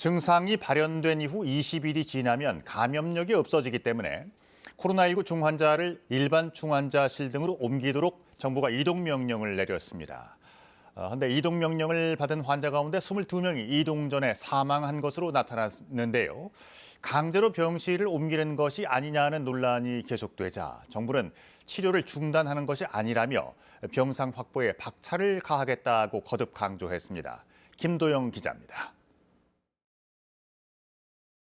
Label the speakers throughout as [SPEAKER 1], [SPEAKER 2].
[SPEAKER 1] 증상이 발현된 이후 20일이 지나면 감염력이 없어지기 때문에 코로나19 중환자를 일반 중환자실 등으로 옮기도록 정부가 이동 명령을 내렸습니다. 그런데 이동 명령을 받은 환자 가운데 22명이 이동 전에 사망한 것으로 나타났는데요. 강제로 병실을 옮기는 것이 아니냐는 논란이 계속되자 정부는 치료를 중단하는 것이 아니라며 병상 확보에 박차를 가하겠다고 거듭 강조했습니다. 김도영 기자입니다.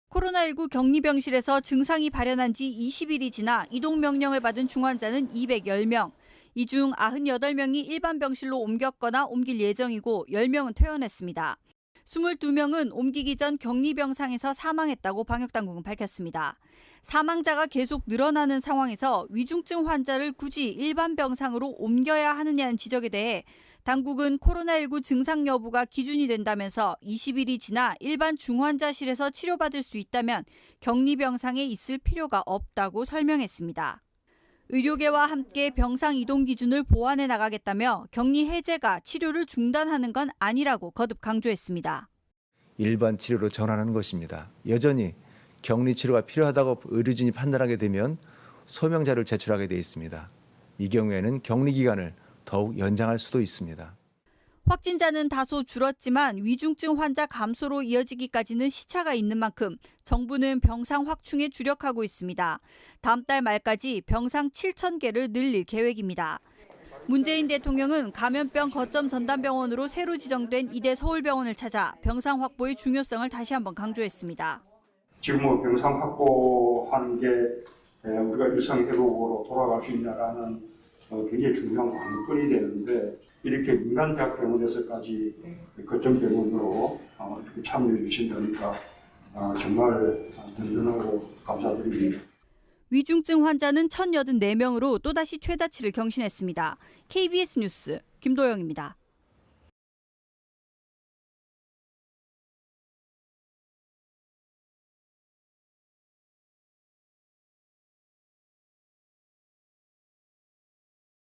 [SPEAKER 2] 코로나19 격리병실에서 증상이 발현한 지 20일이 지나 이동 명령을 받은 중환자는 210명. 이 중 98명이 일반 병실로 옮겼거나 옮길 예정이고 10명은 퇴원했습니다. 22명은 옮기기 전 격리병상에서 사망했다고 방역당국은 밝혔습니다. 사망자가 계속 늘어나는 상황에서 위중증 환자를 굳이 일반 병상으로 옮겨야 하느냐는 지적에 대해 당국은 코로나19 증상 여부가 기준이 된다면서 20일이 지나 일반 중환자실에서 치료받을 수 있다면 격리병상에 있을 필요가 없다고 설명했습니다. 의료계와 함께 병상 이동 기준을 보완해 나가겠다며 격리 해제가 치료를 중단하는 건 아니라고 거듭 강조했습니다.
[SPEAKER 3] 일반 치료로 전환하는 것입니다. 여전히 격리 치료가 필요하다고 의료진이 판단하게 되면 소명자를 제출하게 돼 있습니다. 이 경우에는 격리 기간을 더욱 연장할 수도 있습니다.
[SPEAKER 2] 확진자는 다소 줄었지만 위중증 환자 감소로 이어지기까지는 시차가 있는 만큼 정부는 병상 확충에 주력하고 있습니다. 다음 달 말까지 병상 7,000개를 늘릴 계획입니다. 문재인 대통령은 감염병 거점 전담병원으로 새로 지정된 이대 서울병원을 찾아 병상 확보의 중요성을 다시 한번 강조했습니다.
[SPEAKER 4] 지금 병상 확보하는 게 우리가 일상 회복으로 돌아갈 수 있냐라는 굉장히 중요한 관건이 되는데 이렇게 민간대학병원에서까지 거점 병원으로 이렇게 참여해 주신다니까 정말 든든하고 감사드립니다.
[SPEAKER 2] 위중증 환자는 1,084명으로 또다시 최다치를 경신했습니다. KBS 뉴스 김도영입니다.